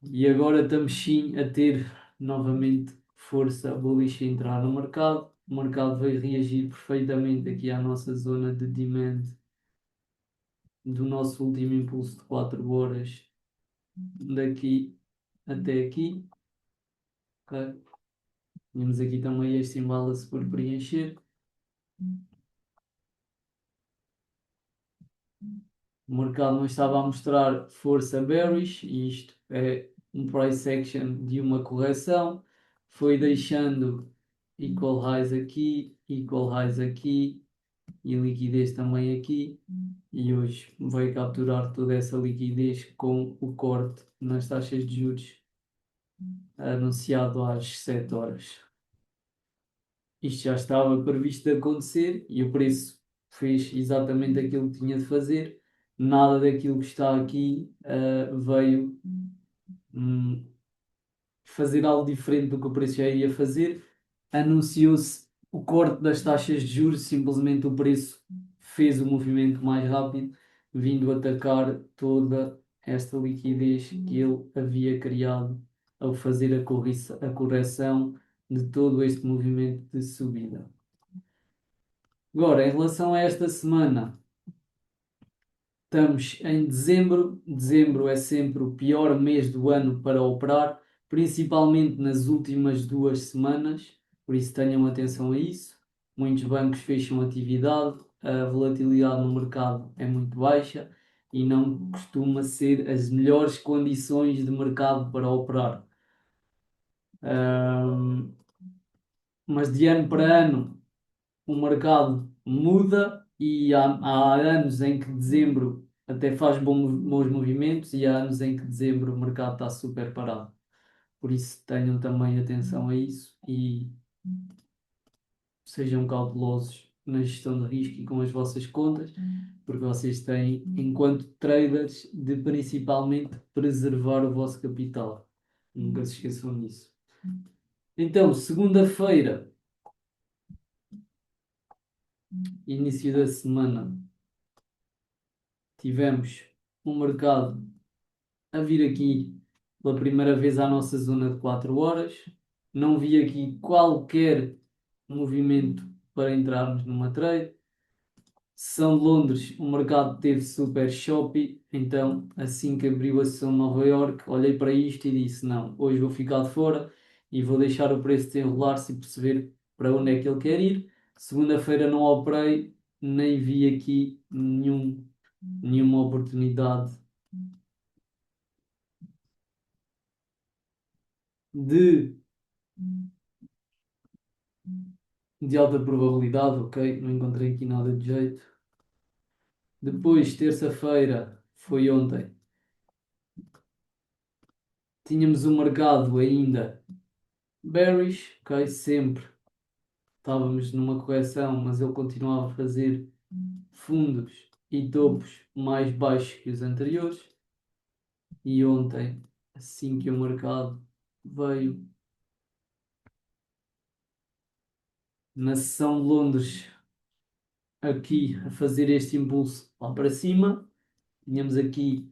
E agora estamos sim a ter novamente força bullish a entrar no mercado. O mercado vai reagir perfeitamente aqui à nossa zona de demand do nosso último impulso de 4 horas daqui até aqui. Ok? Tínhamos aqui também este imbalance por preencher. O mercado não estava a mostrar força bearish e isto é um price action de uma correção. Foi deixando equal highs aqui, equal highs aqui e liquidez também aqui. E hoje vai capturar toda essa liquidez com o corte nas taxas de juros anunciado às 7 horas. Isto já estava previsto de acontecer e o preço fez exatamente aquilo que tinha de fazer. Nada daquilo que está aqui veio hum, fazer algo diferente do que o preço já ia fazer. Anunciou-se o corte das taxas de juros, simplesmente o preço fez o movimento mais rápido, vindo atacar toda esta liquidez que ele havia criado ao fazer a correção de todo este movimento de subida. Agora, em relação a esta semana, estamos em dezembro. Dezembro é sempre o pior mês do ano para operar, principalmente nas últimas 2 semanas, por isso tenham atenção a isso. Muitos bancos fecham atividade, a volatilidade no mercado é muito baixa e não costuma ser as melhores condições de mercado para operar. Mas de ano para ano o mercado muda e há anos em que dezembro até faz bons movimentos e há anos em que dezembro o mercado está super parado. Por isso tenham também atenção a isso e sejam cautelosos na gestão de risco e com as vossas contas, porque vocês têm, enquanto traders, de principalmente preservar o vosso capital. Nunca se esqueçam disso. Então, segunda-feira, início da semana, tivemos um mercado a vir aqui pela primeira vez à nossa zona de 4 horas. Não vi aqui qualquer movimento para entrarmos numa trade. Sessão de Londres, o mercado teve super choppy, então assim que abriu a sessão de Nova York, olhei para isto e disse, não, hoje vou ficar de fora e vou deixar o preço desenrolar-se e perceber para onde é que ele quer ir. Segunda-feira não operei, nem vi aqui nenhuma oportunidade de de alta probabilidade, ok, não encontrei aqui nada de jeito. Depois, terça-feira, foi ontem, tínhamos um mercado ainda bearish, ok, sempre estávamos numa correção, mas ele continuava a fazer fundos e topos mais baixos que os anteriores. E ontem, assim que o mercado veio na sessão de Londres aqui a fazer este impulso lá para cima, tínhamos aqui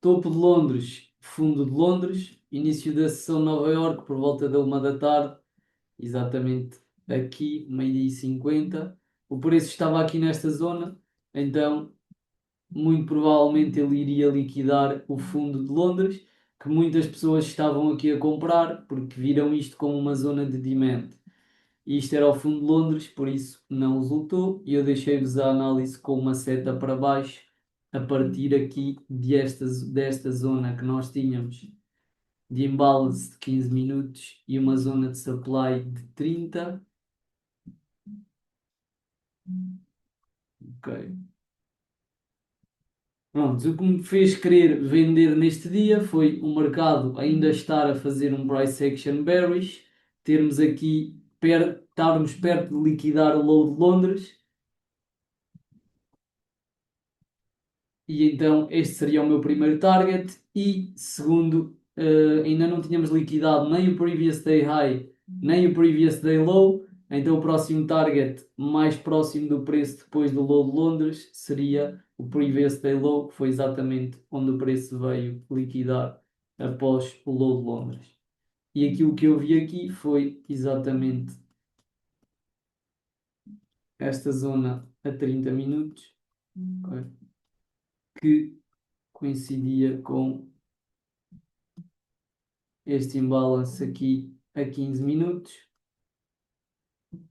topo de Londres, fundo de Londres, início da sessão Nova York por volta da 1 da tarde, exatamente aqui, meio-dia e 50. O preço estava aqui nesta zona, então muito provavelmente ele iria liquidar o fundo de Londres, que muitas pessoas estavam aqui a comprar porque viram isto como uma zona de demand. E isto era o fundo de Londres, por isso não resultou. E eu deixei-vos a análise com uma seta para baixo, a partir aqui desta zona que nós tínhamos de imbalance de 15 minutos e uma zona de supply de 30. Ok. Pronto, o que me fez querer vender neste dia foi o mercado ainda estar a fazer um price action bearish, termos aqui estarmos perto de liquidar o low de Londres. E então este seria o meu primeiro target. E segundo, ainda não tínhamos liquidado nem o previous day high, nem o previous day low. Então o próximo target mais próximo do preço depois do low de Londres seria o previous day low, que foi exatamente onde o preço veio liquidar após o low de Londres. E aquilo que eu vi aqui foi exatamente esta zona a 30 minutos, ok, que coincidia com este imbalance aqui a 15 minutos.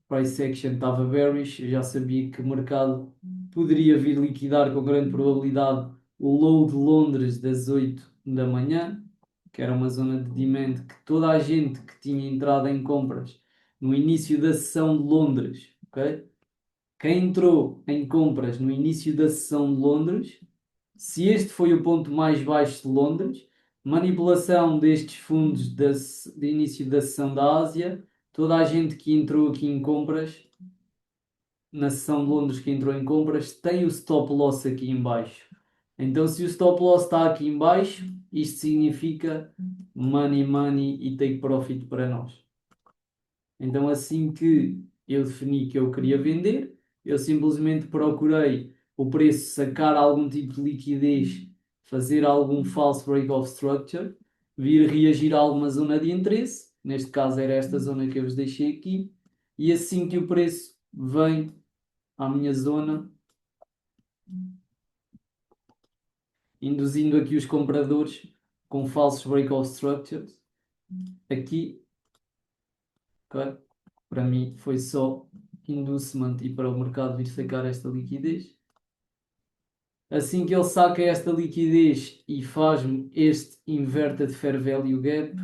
Price action estava bearish, eu já sabia que o mercado poderia vir liquidar com grande probabilidade o low de Londres das 8 da manhã, que era uma zona de demand que toda a gente que tinha entrado em compras no início da sessão de Londres, ok? Quem entrou em compras no início da sessão de Londres, se este foi o ponto mais baixo de Londres, manipulação destes fundos de início da sessão da Ásia, toda a gente que entrou aqui em compras, na sessão de Londres que entrou em compras, tem o stop loss aqui em baixo. Então, se o stop loss está aqui em baixo, isto significa money, money e take profit para nós. Então, assim que eu defini que eu queria vender, eu simplesmente procurei o preço sacar algum tipo de liquidez, fazer algum false break of structure, vir reagir a alguma zona de interesse, neste caso era esta zona que eu vos deixei aqui, e assim que o preço vem à minha zona, induzindo aqui os compradores com falsos break of structures, aqui, ok? Para mim foi só inducement e para o mercado vir sacar esta liquidez. Assim que ele saca esta liquidez e faz-me este inverted fair value gap,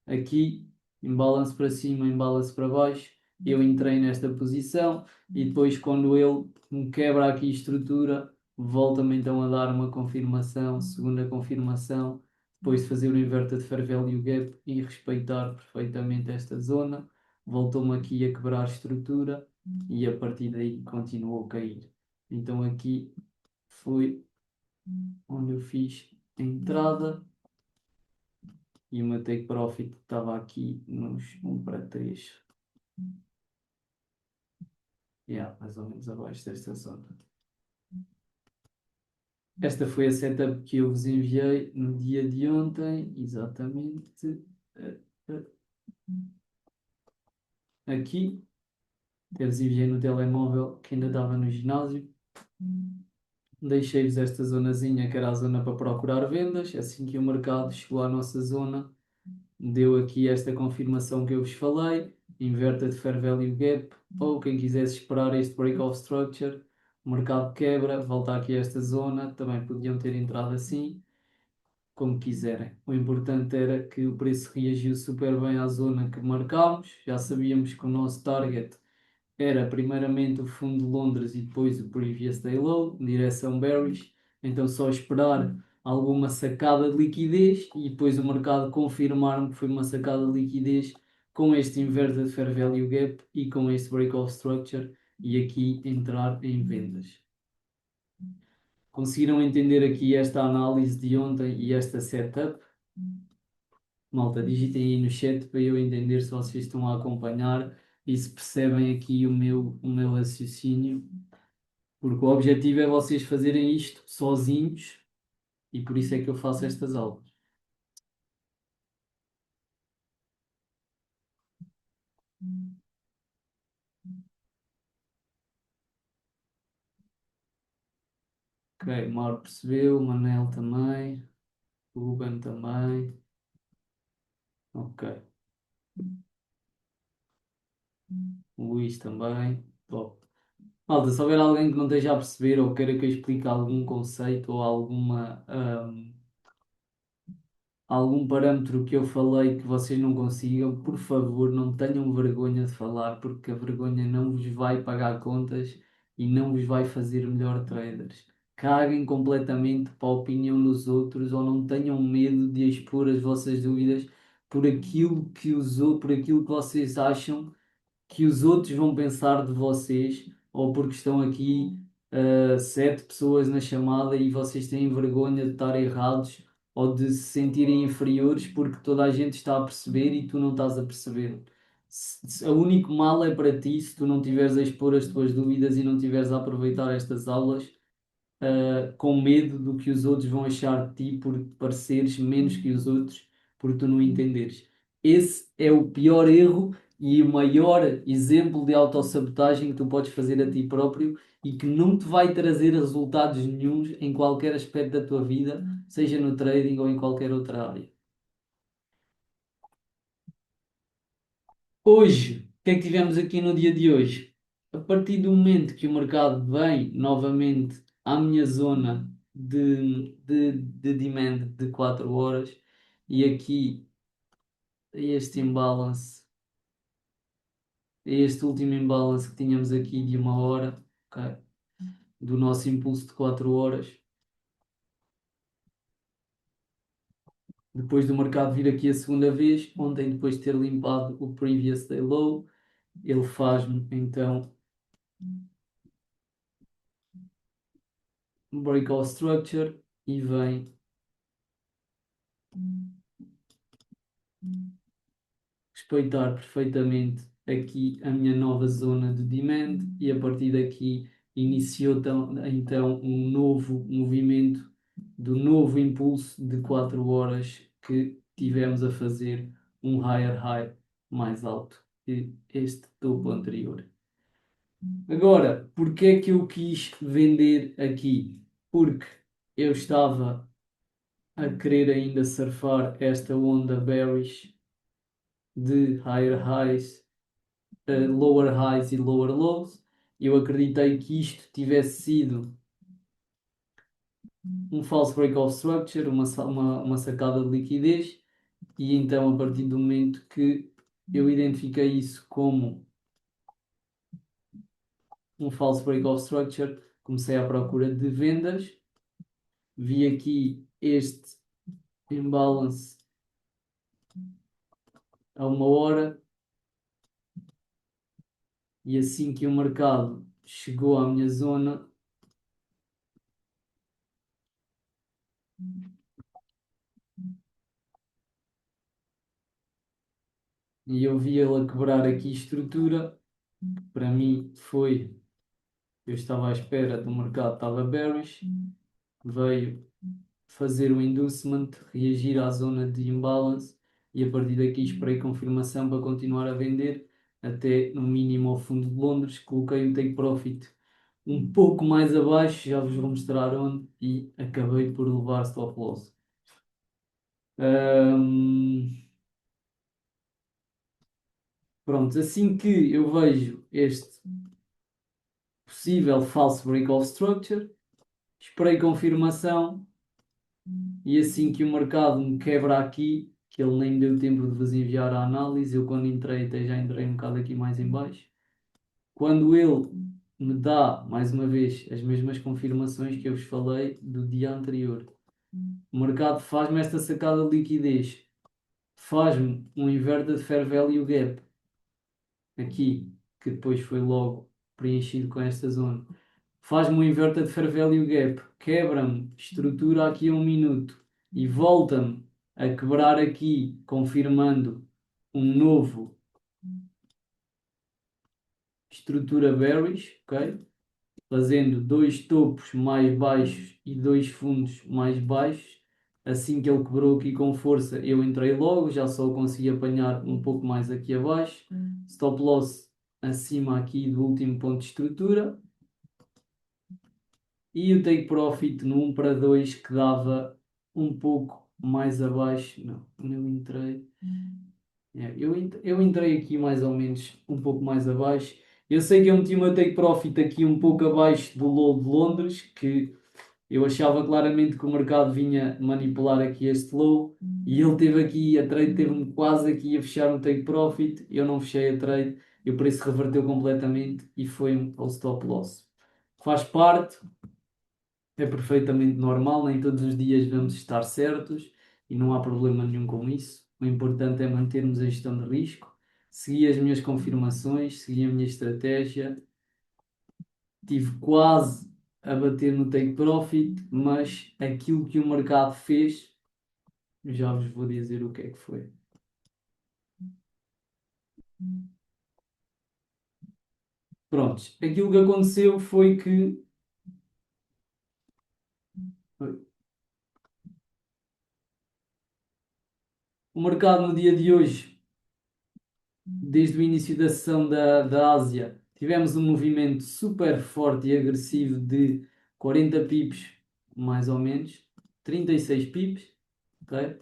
aqui, imbalance para cima, imbalance para baixo, eu entrei nesta posição e depois quando ele me quebra aqui a estrutura, volta-me então a dar uma confirmação, segunda confirmação, depois de fazer o inverted fair value gap e respeitar perfeitamente esta zona, voltou-me aqui a quebrar a estrutura e a partir daí continuou a cair. Então aqui foi onde eu fiz a entrada e o meu take profit estava aqui nos 1 para 3. Mais ou menos abaixo desta zona. Esta foi a setup que eu vos enviei no dia de ontem, exatamente aqui. Eu vos enviei no telemóvel que ainda estava no ginásio. Deixei-vos esta zonazinha que era a zona para procurar vendas. Assim que o mercado chegou à nossa zona, deu aqui esta confirmação que eu vos falei, inverted fair value gap, ou quem quisesse esperar este break of structure, o mercado quebra, volta aqui a esta zona, também podiam ter entrado assim, como quiserem. O importante era que o preço reagiu super bem à zona que marcámos, já sabíamos que o nosso target era primeiramente o fundo de Londres e depois o previous day low, direção bearish, então só esperar alguma sacada de liquidez e depois o mercado confirmar-me que foi uma sacada de liquidez com este inverted fair value gap e com este break of structure e aqui entrar em vendas. Conseguiram entender aqui esta análise de ontem e esta setup? Malta, digitem aí no chat para eu entender se vocês estão a acompanhar e se percebem aqui o meu raciocínio, porque o objetivo é vocês fazerem isto sozinhos e por isso é que eu faço estas aulas. Ok, Mauro percebeu, Manel também, Ruben também. Ok, Luís também. Top. Malta, se houver alguém que não esteja a perceber ou queira que eu explique algum conceito ou algum parâmetro que eu falei que vocês não consigam, por favor, não tenham vergonha de falar, porque a vergonha não vos vai pagar contas e não vos vai fazer melhor traders. Caguem completamente para a opinião dos outros ou não tenham medo de expor as vossas dúvidas por aquilo que vocês acham que os outros vão pensar de vocês, ou porque estão aqui 7 pessoas na chamada e vocês têm vergonha de estar errados ou de se sentirem inferiores porque toda a gente está a perceber e tu não estás a perceber. O único mal é para ti se tu não tiveres a expor as tuas dúvidas e não tiveres a aproveitar estas aulas, com medo do que os outros vão achar de ti por pareceres menos que os outros, por tu não entenderes. Esse é o pior erro e o maior exemplo de autossabotagem que tu podes fazer a ti próprio e que não te vai trazer resultados nenhuns em qualquer aspecto da tua vida, seja no trading ou em qualquer outra área. Hoje, o que é que tivemos aqui no dia de hoje? A partir do momento que o mercado vem novamente à minha zona de demand de 4 horas e aqui este imbalance, este último imbalance que tínhamos aqui de 1 hora, ok, do nosso impulso de 4 horas, depois do mercado vir aqui a segunda vez, ontem depois de ter limpado o previous day low, ele faz-me então um breakout structure e vem respeitar perfeitamente aqui a minha nova zona de demand e a partir daqui iniciou então um novo movimento do novo impulso de 4 horas que tivemos a fazer um higher high mais alto que este topo anterior. Agora, porque é que eu quis vender aqui? Porque eu estava a querer ainda surfar esta onda bearish de higher highs, lower highs e lower lows. Eu acreditei que isto tivesse sido um false breakout structure, uma sacada de liquidez, e então a partir do momento que eu identifiquei isso como um false breakout structure, comecei à procura de vendas, vi aqui este imbalance a 1 hora e assim que o mercado chegou à minha zona, e eu vi ele a quebrar aqui estrutura, para mim foi, eu estava à espera do mercado, estava bearish, veio fazer o inducement, reagir à zona de imbalance e a partir daqui esperei confirmação para continuar a vender até no mínimo ao fundo de Londres, coloquei o take profit um pouco mais abaixo, já vos vou mostrar onde, e acabei por levar stop loss. Pronto, assim que eu vejo este possível false breakout structure, esperei confirmação e assim que o mercado me quebra aqui, que ele nem me deu tempo de vos enviar a análise, eu quando entrei, até já entrei um bocado aqui mais em baixo, quando ele me dá, mais uma vez, as mesmas confirmações que eu vos falei do dia anterior, o mercado faz-me esta sacada de liquidez, faz-me um inverted fair value gap, aqui, que depois foi logo preenchido com esta zona, faz-me um inverted fair value gap, quebra-me, estrutura aqui a 1 minuto e volta-me a quebrar aqui, confirmando um novo estrutura bearish, ok? Fazendo dois topos mais baixos e dois fundos mais baixos. Assim que ele quebrou aqui com força, eu entrei logo, já só o consegui apanhar um pouco mais aqui abaixo. Stop loss acima aqui do último ponto de estrutura. E o take profit no 1 para 2 que dava um pouco mais abaixo. Não, eu entrei. Eu entrei aqui mais ou menos um pouco mais abaixo. Eu sei que eu meti o meu take profit aqui um pouco abaixo do low de Londres, que eu achava claramente que o mercado vinha manipular aqui este low e ele teve aqui, a trade teve-me quase aqui a fechar um take profit. Eu não fechei a trade e o preço reverteu completamente e foi ao stop loss. Faz parte, é perfeitamente normal, nem todos os dias vamos estar certos e não há problema nenhum com isso. O importante é mantermos a gestão de risco, seguir as minhas confirmações, seguir a minha estratégia. Tive quase a bater no take profit, mas aquilo que o mercado fez, já vos vou dizer o que é que foi. Prontos, aquilo que aconteceu foi que o mercado no dia de hoje, desde o início da sessão da Ásia, tivemos um movimento super forte e agressivo de 40 pips, mais ou menos, 36 pips, ok?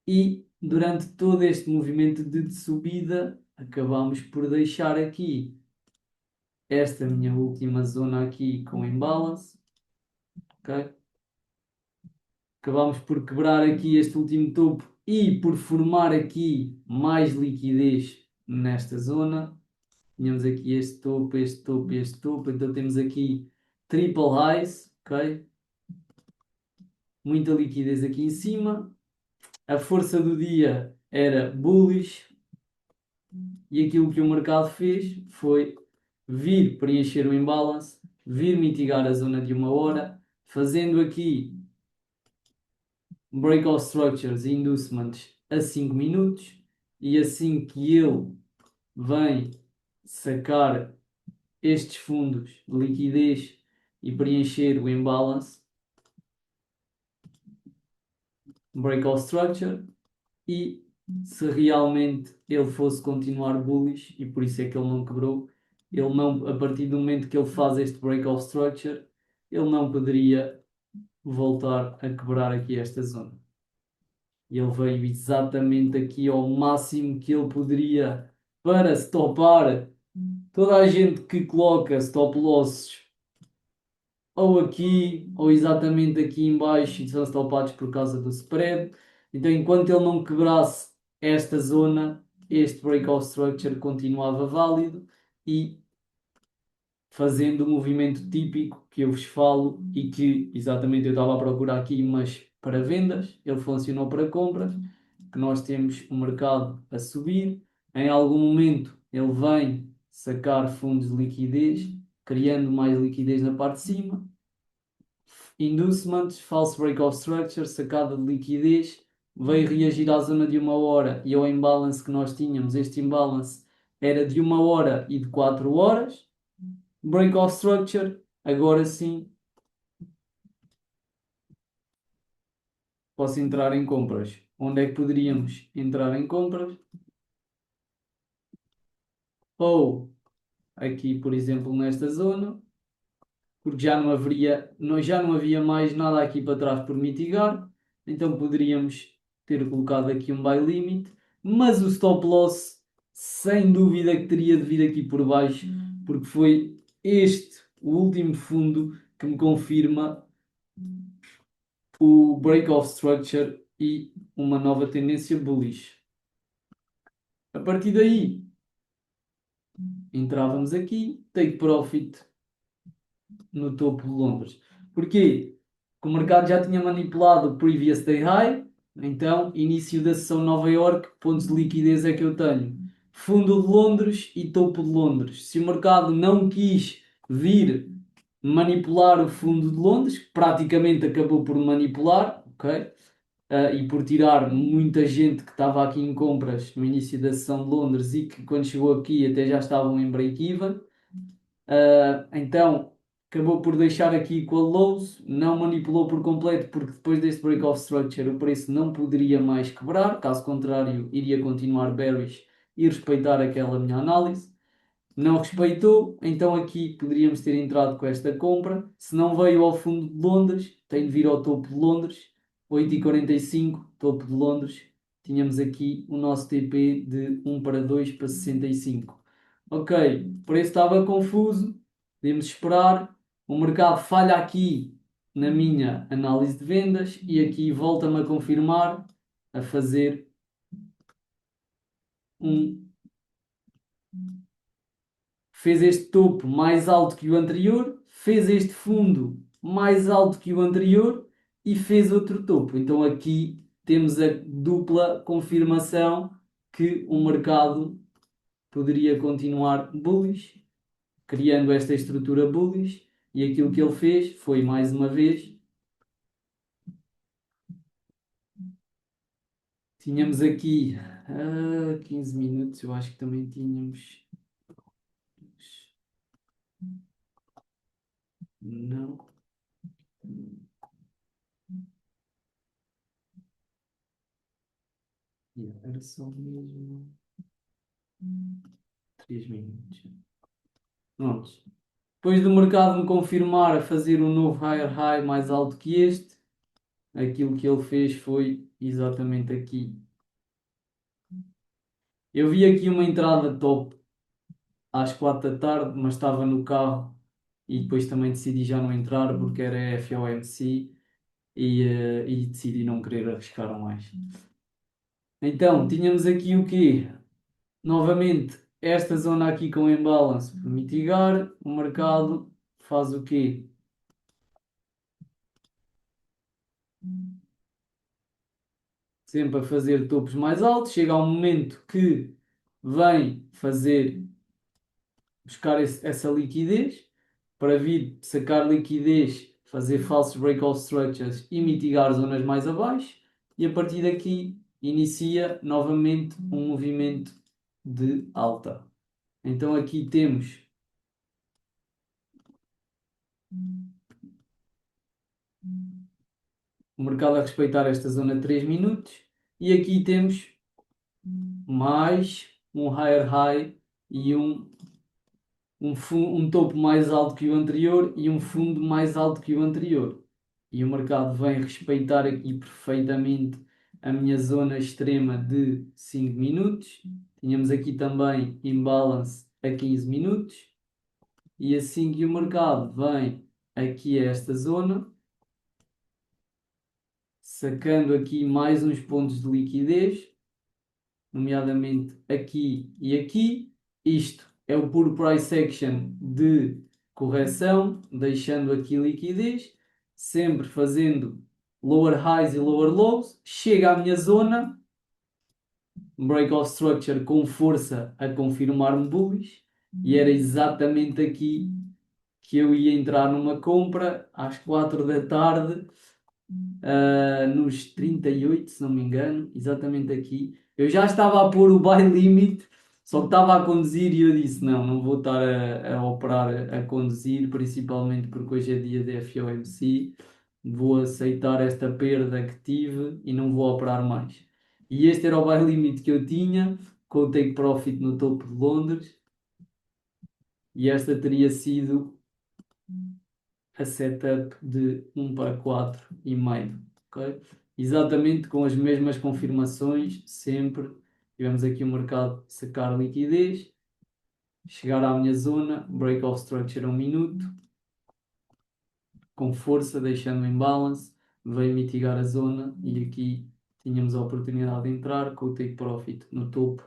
E durante todo este movimento de subida, acabamos por deixar aqui esta minha última zona aqui com imbalance, ok? Acabamos por quebrar aqui este último topo e por formar aqui mais liquidez nesta zona. Tínhamos aqui este topo, este topo e este topo, então temos aqui triple highs, ok? Muita liquidez aqui em cima. A força do dia era bullish e aquilo que o mercado fez foi vir preencher o imbalance, vir mitigar a zona de 1 hora, fazendo aqui breakout structures e inducements a 5 minutos, e assim que ele vem sacar estes fundos de liquidez e preencher o imbalance, breakout structure, e se realmente ele fosse continuar bullish, e por isso é que ele não quebrou, ele não, a partir do momento que ele faz este breakout structure, ele não poderia voltar a quebrar aqui esta zona. E ele veio exatamente aqui ao máximo que ele poderia para stopar toda a gente que coloca stop losses ou aqui ou exatamente aqui em baixo e são stopados por causa do spread. Então, enquanto ele não quebrasse esta zona, este breakout structure continuava válido e fazendo o movimento típico que eu vos falo e que exatamente eu estava a procurar aqui, mas para vendas, ele funcionou para compras, que nós temos o mercado a subir, em algum momento ele vem sacar fundos de liquidez, criando mais liquidez na parte de cima, inducements, false breakout structure, sacada de liquidez, veio reagir à zona de 1 hora e ao imbalance que nós tínhamos, este imbalance era de 1 hora e de 4 horas, breakout structure, agora sim posso entrar em compras. Onde é que poderíamos entrar em compras? Ou aqui, por exemplo, nesta zona, porque já não havia mais nada aqui para trás por mitigar, então poderíamos ter colocado aqui um buy limit, mas o stop loss, sem dúvida que teria de vir aqui por baixo, porque foi este o último fundo que me confirma o break-off structure e uma nova tendência bullish. A partir daí, entrávamos aqui, take profit no topo de Londres. Porquê? Porque o mercado já tinha manipulado o previous day high, então início da sessão Nova York, pontos de liquidez é que eu tenho. Fundo de Londres e topo de Londres. Se o mercado não quis vir manipular o fundo de Londres, que praticamente acabou por manipular, ok? E por tirar muita gente que estava aqui em compras no início da sessão de Londres e que quando chegou aqui até já estavam em break-even. Então acabou por deixar aqui com a lows, não manipulou por completo porque depois deste break-off structure o preço não poderia mais quebrar, caso contrário iria continuar bearish e respeitar aquela minha análise. Não respeitou, então aqui poderíamos ter entrado com esta compra. Se não veio ao fundo de Londres, tem de vir ao topo de Londres, 8,45, topo de Londres. Tínhamos aqui o nosso TP de 1 para 2 para 65. Ok, o preço estava confuso, podemos esperar. O mercado falha aqui na minha análise de vendas e aqui volta-me a confirmar a fazer um fez este topo mais alto que o anterior, fez este fundo mais alto que o anterior e fez outro topo. Então aqui temos a dupla confirmação que o mercado poderia continuar bullish, criando esta estrutura bullish, e aquilo que ele fez foi mais uma vez tínhamos aqui 15 minutos, eu acho que também tínhamos. Não. Yeah, era só mesmo 3 minutos. Pronto. Depois do mercado me confirmar a fazer um novo higher high mais alto que este, aquilo que ele fez foi exatamente aqui. Eu vi aqui uma entrada top às 4 da tarde, mas estava no carro e depois também decidi já não entrar porque era FOMC e decidi não querer arriscar mais. Então, tínhamos aqui o quê? Novamente, esta zona aqui com imbalance por mitigar, o mercado faz o quê? Sempre a fazer topos mais altos, chega ao momento que vem fazer buscar essa liquidez para vir sacar liquidez, fazer falsos breakout structures e mitigar zonas mais abaixo e a partir daqui inicia novamente um movimento de alta. Então aqui temos o mercado a respeitar esta zona de 3 minutos e aqui temos mais um higher high e um topo mais alto que o anterior e um fundo mais alto que o anterior. E o mercado vem respeitar aqui perfeitamente a minha zona extrema de 5 minutos. Tínhamos aqui também imbalance a 15 minutos. E assim que o mercado vem aqui a esta zona, sacando aqui mais uns pontos de liquidez, nomeadamente aqui e aqui. Isto é o puro price action de correção, deixando aqui liquidez, sempre fazendo lower highs e lower lows. Chega à minha zona, breakout structure com força a confirmar-me bullish, e era exatamente aqui que eu ia entrar numa compra às 4 da tarde nos 38, se não me engano, exatamente aqui. Eu já estava a pôr o buy limit, só que estava a conduzir e eu disse: não vou estar a operar a conduzir, principalmente porque hoje é dia de FOMC. Vou aceitar esta perda que tive e não vou operar mais. E este era o buy limit que eu tinha, com o take profit no topo de Londres, e esta teria sido a setup de 1 para 4,5. Okay? Exatamente com as mesmas confirmações, sempre. Tivemos aqui o mercado sacar liquidez, chegar à minha zona, break of structure a 1 minuto, com força, deixando em balance, veio mitigar a zona e aqui tínhamos a oportunidade de entrar com o take profit no topo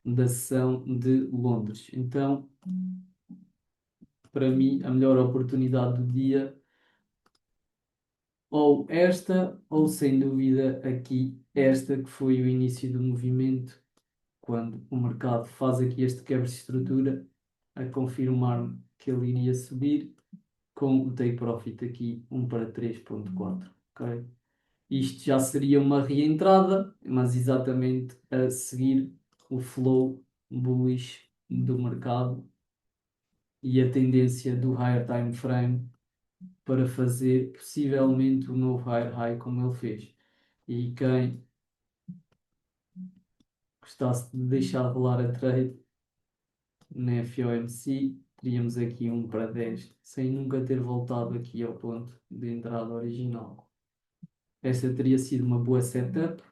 da sessão de Londres. Então, para mim, a melhor oportunidade do dia ou esta, ou sem dúvida aqui, esta que foi o início do movimento, quando o mercado faz aqui este quebra de estrutura, a confirmar-me que ele iria subir, com o take profit aqui 1 para 3,4. Okay? Isto já seria uma reentrada, mas exatamente a seguir o flow bullish do mercado e a tendência do higher time frame para fazer possivelmente um novo higher high como ele fez. E quem gostasse de deixar rolar a trade na FOMC, teríamos aqui 1 para 10, sem nunca ter voltado aqui ao ponto de entrada original. Esta teria sido uma boa setup,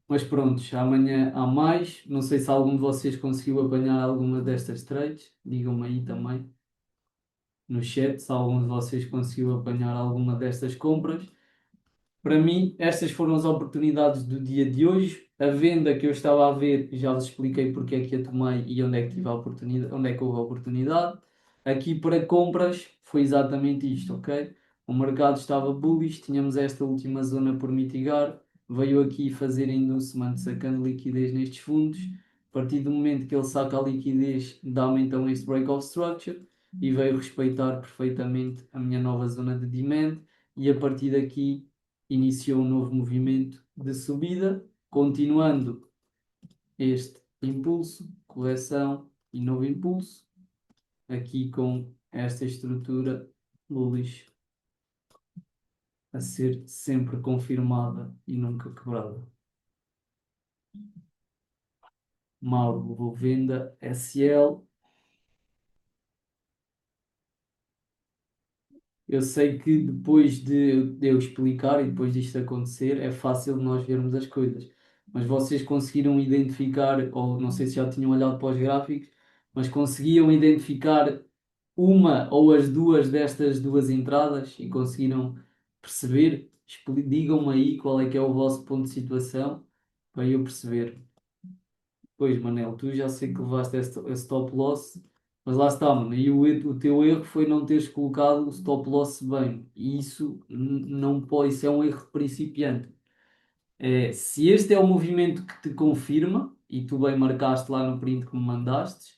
mas pronto, amanhã há mais. Não sei se algum de vocês conseguiu apanhar alguma destas trades, digam-me aí também no chat se algum de vocês conseguiu apanhar alguma destas compras. Para mim, estas foram as oportunidades do dia de hoje. A venda que eu estava a ver, já vos expliquei porque é que a tomei e onde é que tive a oportunidade, onde é que houve a oportunidade. Aqui para compras foi exatamente isto, ok? O mercado estava bullish, tínhamos esta última zona por mitigar, veio aqui fazer inducement sacando liquidez nestes fundos. A partir do momento que ele saca a liquidez, dá-me então este break of structure e veio respeitar perfeitamente a minha nova zona de demand e a partir daqui iniciou um novo movimento de subida continuando este impulso, correção e novo impulso, aqui com esta estrutura bullish a ser sempre confirmada e nunca quebrada. Mauro levou venda SL. Eu sei que depois de eu explicar e depois disto acontecer, é fácil nós vermos as coisas. Mas vocês conseguiram identificar, ou não sei se já tinham olhado para os gráficos, mas conseguiam identificar uma ou as duas destas duas entradas e conseguiram perceber? Digam-me aí qual é que é o vosso ponto de situação para eu perceber. Pois, Manel, tu já sei que levaste esse stop loss, mas lá está, mano. E o teu erro foi não teres colocado o stop loss bem. E isso não pode, isso é um erro de principiante. É, se este é o movimento que te confirma, e tu bem marcaste lá no print que me mandaste,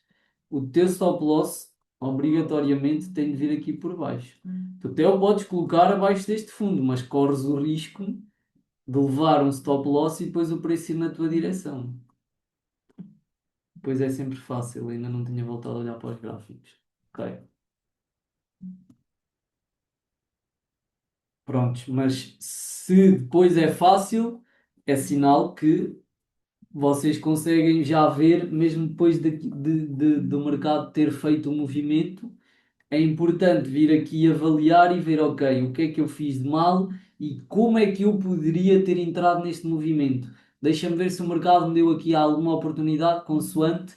o teu stop loss obrigatoriamente tem de vir aqui por baixo. Tu até o podes colocar abaixo deste fundo, mas corres o risco de levar um stop loss e depois o preço ir na tua direção. Pois é sempre fácil, ainda não tinha voltado a olhar para os gráficos. Ok. Prontos, mas se depois é fácil, é sinal que vocês conseguem já ver, mesmo depois do mercado ter feito o movimento, é importante vir aqui avaliar e ver, ok, o que é que eu fiz de mal e como é que eu poderia ter entrado neste movimento. Deixa-me ver se o mercado me deu aqui alguma oportunidade consoante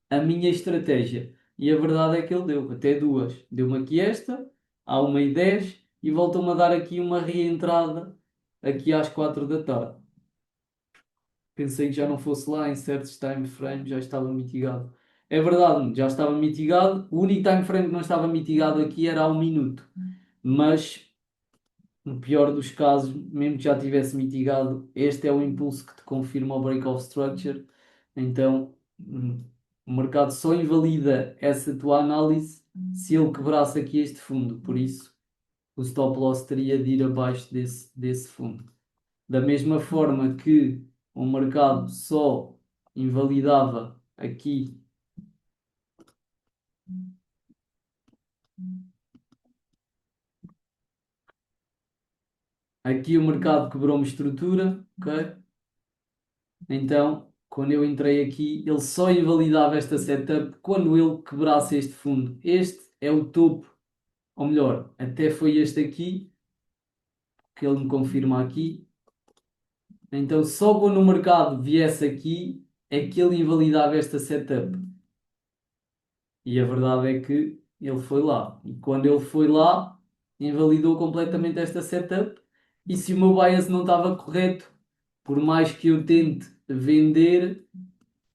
a minha estratégia. E a verdade é que ele deu, até duas. Deu-me aqui esta, à 1h10, e voltou-me a dar aqui uma reentrada aqui às 4 da tarde. Pensei que já não fosse lá em certos time frames, já estava mitigado. É verdade, já estava mitigado. O único time frame que não estava mitigado aqui era ao minuto. Mas, no pior dos casos, mesmo que já tivesse mitigado, este é o impulso que te confirma o break of structure. Então, o mercado só invalida essa tua análise se ele quebrasse aqui este fundo. Por isso, o stop loss teria de ir abaixo desse fundo. Da mesma forma que o mercado só invalidava aqui o mercado quebrou-me estrutura, ok? Então, quando eu entrei aqui, ele só invalidava esta setup quando ele quebrasse este fundo. Este é o topo, ou melhor, até foi este aqui, que ele me confirma aqui. Então, só quando o mercado viesse aqui é que ele invalidava esta setup. E a verdade é que ele foi lá. E quando ele foi lá, invalidou completamente esta setup. E se o meu bias não estava correto, por mais que eu tente vender,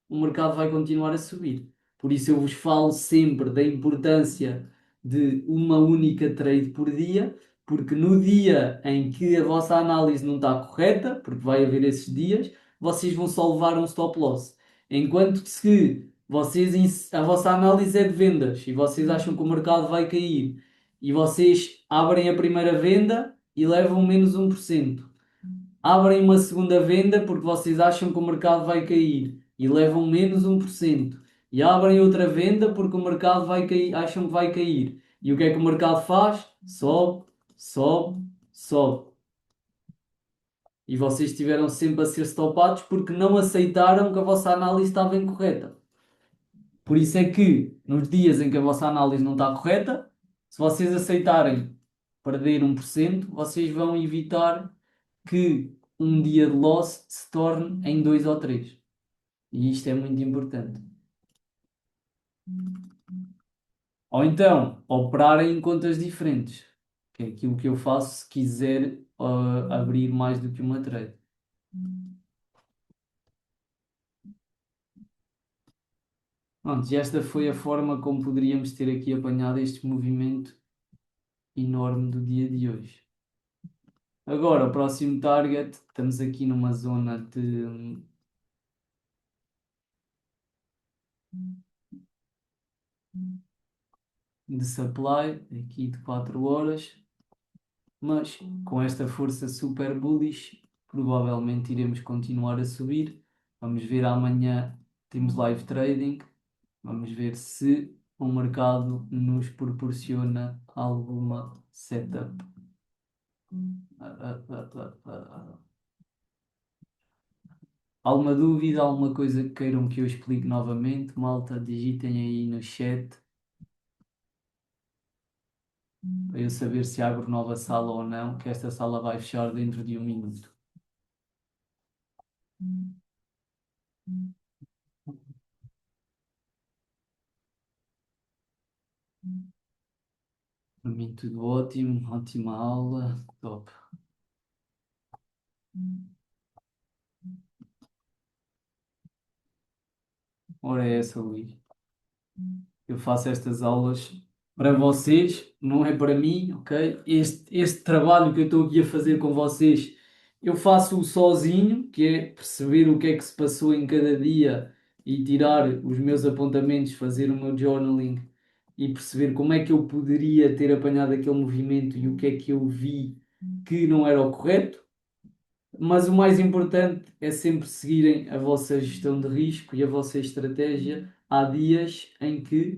o mercado vai continuar a subir. Por isso eu vos falo sempre da importância de uma única trade por dia, porque no dia em que a vossa análise não está correta, porque vai haver esses dias, vocês vão só levar um stop loss. Enquanto que se a vossa análise é de vendas e vocês acham que o mercado vai cair e vocês abrem a primeira venda e levam menos 1%, abrem uma segunda venda porque vocês acham que o mercado vai cair e levam menos 1%. E abrem outra venda porque o mercado vai cair, acham que vai cair. E o que é que o mercado faz? Sobe, sobe, sobe. E vocês estiveram sempre a ser stopados porque não aceitaram que a vossa análise estava incorreta. Por isso é que nos dias em que a vossa análise não está correta, se vocês aceitarem perder 1%, vocês vão evitar que um dia de loss se torne em 2 ou 3. E isto é muito importante. Ou então, operarem em contas diferentes, que é aquilo que eu faço se quiser abrir mais do que uma trade. Pronto, e esta foi a forma como poderíamos ter aqui apanhado este movimento enorme do dia de hoje. Agora, o próximo target, estamos aqui numa zona de supply, aqui de 4 horas, mas com esta força super bullish, provavelmente iremos continuar a subir. Vamos ver amanhã, temos live trading. Vamos ver se o mercado nos proporciona alguma setup. Ah, ah, ah, ah, ah. Alguma dúvida, alguma coisa que queiram que eu explique novamente? Malta, digitem aí no chat para eu saber se abro nova sala ou não, que esta sala vai fechar dentro de 1 minuto. Para mim tudo ótimo, ótima aula, top. Ora é essa, Luís. Eu faço estas aulas para vocês, não é para mim, ok? Este trabalho que eu estou aqui a fazer com vocês, eu faço sozinho, que é perceber o que é que se passou em cada dia e tirar os meus apontamentos, fazer o meu journaling e perceber como é que eu poderia ter apanhado aquele movimento e o que é que eu vi que não era o correto. Mas o mais importante é sempre seguirem a vossa gestão de risco e a vossa estratégia. Há dias em que